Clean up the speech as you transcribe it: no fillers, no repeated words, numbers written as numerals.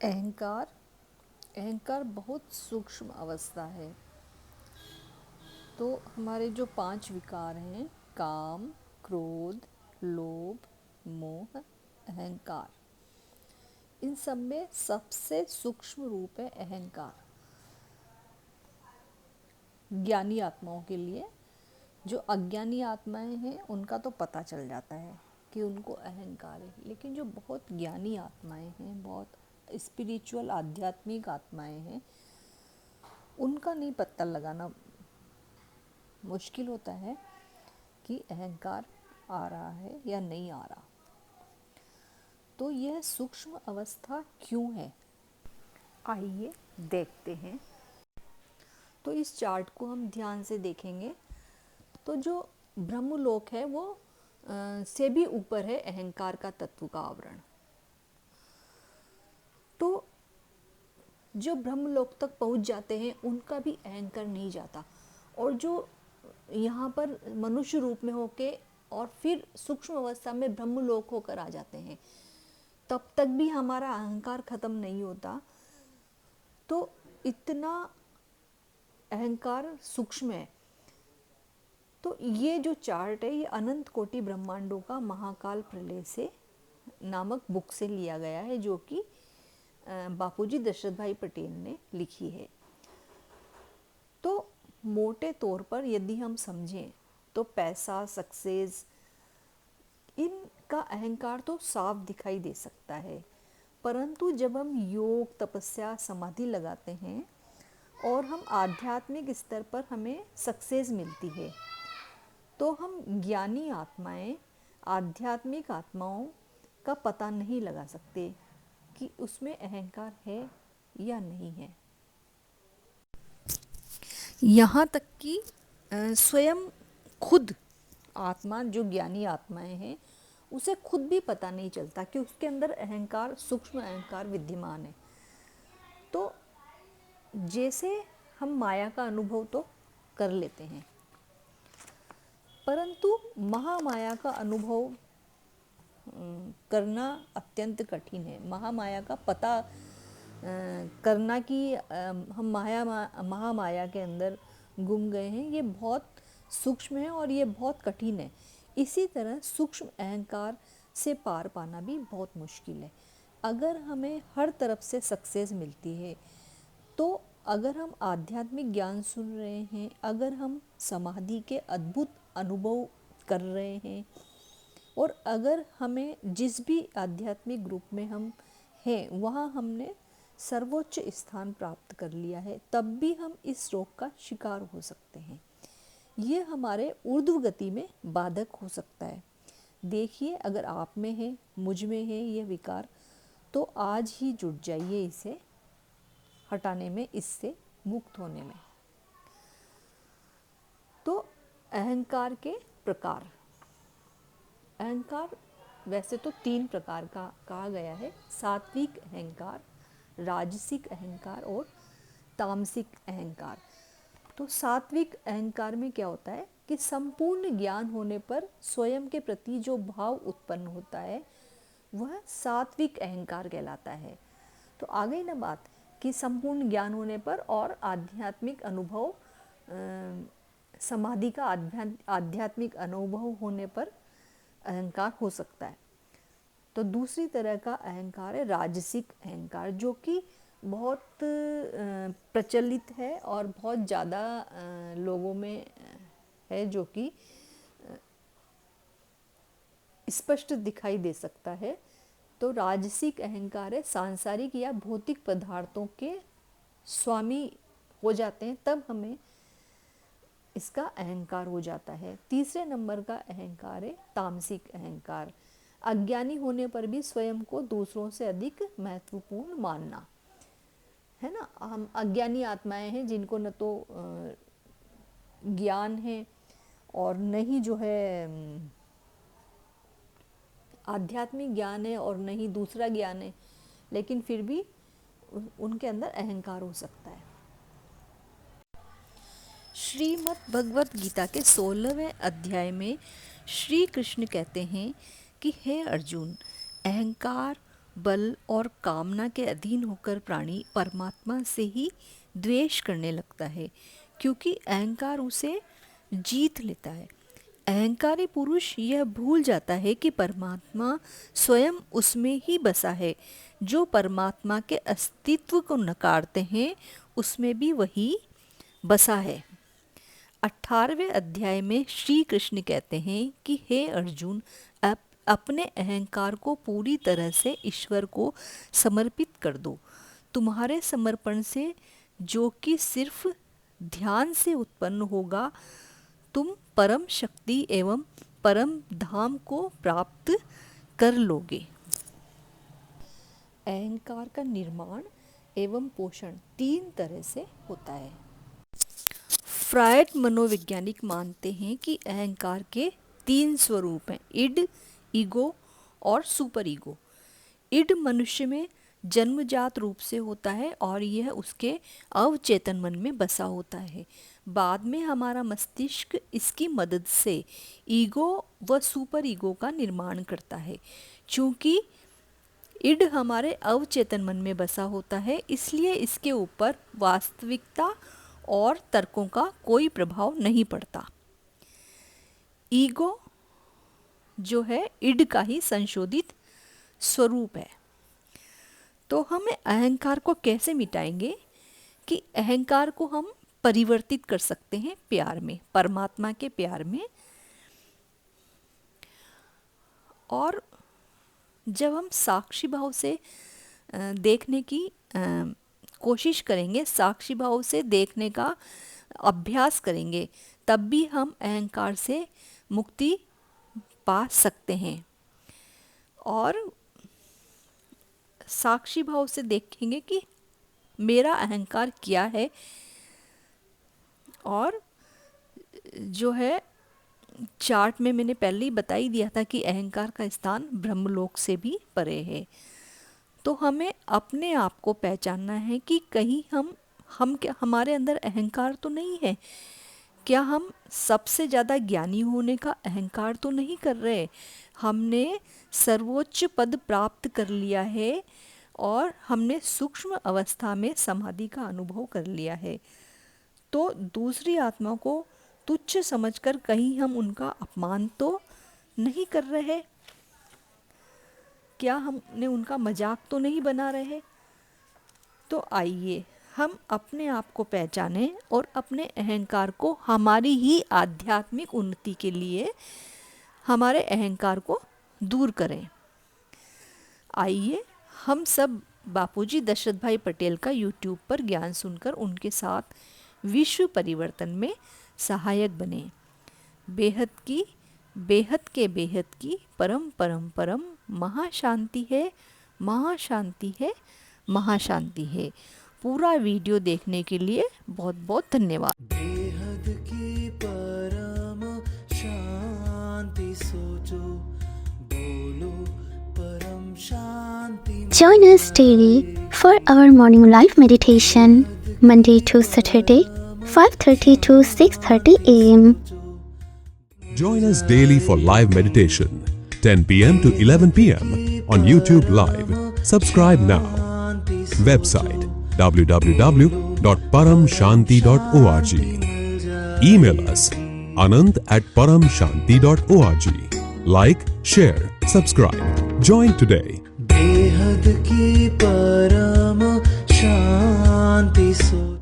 अहंकार अहंकार बहुत सूक्ष्म अवस्था है। तो हमारे जो 5 विकार हैं, काम, क्रोध, लोभ, मोह, अहंकार, इन सब में सबसे सूक्ष्म रूप है अहंकार। ज्ञानी आत्माओं के लिए, जो अज्ञानी आत्माएं हैं उनका तो पता चल जाता है कि उनको अहंकार है, लेकिन जो बहुत ज्ञानी आत्माएं हैं, बहुत स्पिरिचुअल आध्यात्मिक आत्माएं हैं, उनका नहीं पता लगाना मुश्किल होता है कि अहंकार आ रहा है या नहीं आ रहा। तो यह सूक्ष्म अवस्था क्यों है, आइए देखते हैं। तो इस चार्ट को हम ध्यान से देखेंगे तो जो ब्रह्मलोक है वो से भी ऊपर है अहंकार का तत्व का आवरण। तो जो ब्रह्मलोक तक पहुंच जाते हैं उनका भी अहंकार नहीं जाता, और जो यहाँ पर मनुष्य रूप में होके और फिर सूक्ष्म अवस्था में ब्रह्मलोक होकर आ जाते हैं, तब तक भी हमारा अहंकार खत्म नहीं होता। तो इतना अहंकार सूक्ष्म है। तो ये जो चार्ट है ये अनंत कोटि ब्रह्मांडों का महाकाल प्रलय से नामक बुक से लिया गया है, जो कि बापूजी दशरथ भाई पटेल ने लिखी है। तो मोटे तौर पर यदि हम समझें तो पैसा, सक्सेस, इनका अहंकार तो साफ दिखाई दे सकता है, परंतु जब हम योग, तपस्या, समाधि लगाते हैं और हम आध्यात्मिक स्तर पर हमें सक्सेस मिलती है, तो हम ज्ञानी आत्माएं, आध्यात्मिक आत्माओं का पता नहीं लगा सकते कि उसमें अहंकार है या नहीं है। यहाँ तक कि स्वयं खुद आत्मा, जो ज्ञानी आत्माएं हैं, उसे खुद भी पता नहीं चलता कि उसके अंदर अहंकार, सूक्ष्म अहंकार विद्यमान है। तो जैसे हम माया का अनुभव तो कर लेते हैं, परंतु महामाया का अनुभव करना अत्यंत कठिन है। महामाया का पता करना कि हम महामाया के अंदर गुम गए हैं, ये बहुत सूक्ष्म है और ये बहुत कठिन है। इसी तरह सूक्ष्म अहंकार से पार पाना भी बहुत मुश्किल है। अगर हमें हर तरफ से सक्सेस मिलती है, तो अगर हम आध्यात्मिक ज्ञान सुन रहे हैं, अगर हम समाधि के अद्भुत अनुभव कर रहे हैं, और अगर हमें जिस भी आध्यात्मिक ग्रुप में हम हैं वहाँ हमने सर्वोच्च स्थान प्राप्त कर लिया है, तब भी हम इस रोग का शिकार हो सकते हैं। ये हमारे ऊर्ध्व गति में बाधक हो सकता है। देखिए, अगर आप में है, मुझ में है ये विकार, तो आज ही जुट जाइए इसे हटाने में, इससे मुक्त होने में। तो अहंकार के प्रकार। अहंकार वैसे तो 3 प्रकार का कहा गया है: सात्विक अहंकार, राजसिक अहंकार और तामसिक अहंकार। तो सात्विक अहंकार में क्या होता है कि संपूर्ण ज्ञान होने पर स्वयं के प्रति जो भाव उत्पन्न होता है वह सात्विक अहंकार कहलाता है। तो आ गई ना बात कि संपूर्ण ज्ञान होने पर और आध्यात्मिक अनुभव, समाधि का आध्यात्मिक अनुभव होने पर अहंकार हो सकता है। तो दूसरी तरह का अहंकार है राजसिक अहंकार, जो कि बहुत प्रचलित है और बहुत ज़्यादा लोगों में है, जो कि स्पष्ट दिखाई दे सकता है। तो राजसिक अहंकार है सांसारिक या भौतिक पदार्थों के स्वामी हो जाते हैं, तब हमें इसका अहंकार हो जाता है। तीसरे नंबर का अहंकार है तामसिक अहंकार, अज्ञानी होने पर भी स्वयं को दूसरों से अधिक महत्वपूर्ण मानना, है ना। हम अज्ञानी आत्माएं हैं जिनको न तो ज्ञान है और न ही जो है आध्यात्मिक ज्ञान है और न ही दूसरा ज्ञान है, लेकिन फिर भी उनके अंदर अहंकार हो सकता है। श्रीमद् भगवत गीता के 16वें अध्याय में श्री कृष्ण कहते हैं कि हे अर्जुन, अहंकार बल और कामना के अधीन होकर प्राणी परमात्मा से ही द्वेष करने लगता है, क्योंकि अहंकार उसे जीत लेता है। अहंकारी पुरुष यह भूल जाता है कि परमात्मा स्वयं उसमें ही बसा है। जो परमात्मा के अस्तित्व को नकारते हैं, उसमें भी वही बसा है। 18वें अध्याय में श्री कृष्ण कहते हैं कि हे अर्जुन, अपने अहंकार को पूरी तरह से ईश्वर को समर्पित कर दो। तुम्हारे समर्पण से, जो कि सिर्फ ध्यान से उत्पन्न होगा, तुम परम शक्ति एवं परम धाम को प्राप्त कर लोगे। अहंकार का निर्माण एवं पोषण 3 तरह से होता है। फ्रायड मनोवैज्ञानिक मानते हैं कि अहंकार के 3 स्वरूप हैं, इड, ईगो और सुपर ईगो। इड मनुष्य में जन्मजात रूप से होता है और यह उसके अवचेतन मन में बसा होता है। बाद में हमारा मस्तिष्क इसकी मदद से ईगो व सुपर ईगो का निर्माण करता है। चूँकि इड हमारे अवचेतन मन में बसा होता है, इसलिए इसके ऊपर वास्तविकता और तर्कों का कोई प्रभाव नहीं पड़ता। ईगो जो है इड का ही संशोधित स्वरूप है। तो हम अहंकार को कैसे मिटाएंगे? कि अहंकार को हम परिवर्तित कर सकते हैं प्यार में, परमात्मा के प्यार में। और जब हम साक्षी भाव से देखने की कोशिश करेंगे, साक्षी भाव से देखने का अभ्यास करेंगे, तब भी हम अहंकार से मुक्ति पा सकते हैं। और साक्षी भाव से देखेंगे कि मेरा अहंकार क्या है, और जो है चार्ट में मैंने पहले ही बता ही दिया था कि अहंकार का स्थान ब्रह्मलोक से भी परे है। तो हमें अपने आप को पहचानना है कि कहीं हम क्या, हमारे अंदर अहंकार तो नहीं है। क्या हम सबसे ज़्यादा ज्ञानी होने का अहंकार तो नहीं कर रहे? हमने सर्वोच्च पद प्राप्त कर लिया है और हमने सूक्ष्म अवस्था में समाधि का अनुभव कर लिया है। तो दूसरी आत्मा को तुच्छ समझकर कहीं हम उनका अपमान तो नहीं कर रहे? क्या हमने उनका मजाक तो नहीं बना रहे? तो आइए हम अपने आप को पहचानें और अपने अहंकार को हमारी ही आध्यात्मिक उन्नति के लिए हमारे अहंकार को दूर करें। आइए हम सब बापूजी दशरथ भाई पटेल का यूट्यूब पर ज्ञान सुनकर उनके साथ विश्व परिवर्तन में सहायक बने। बेहद के बेहद की परम परम परम महाशांति है, महाशांति है, महाशांति है। पूरा वीडियो देखने के लिए बहुत बहुत धन्यवाद। बेहद की परम शांति सोचो, बोलो परम शांति। Join us daily for our morning live meditation, Monday to Saturday, 5:30 to 6:30 a.m. Join us daily for live meditation, 10 p.m. to 11 p.m. on YouTube Live. Subscribe now. Website www.paramshanti.org. Email us anant@paramshanti.org. Like, share, subscribe. Join today. बेहद की परम शांति सोचो।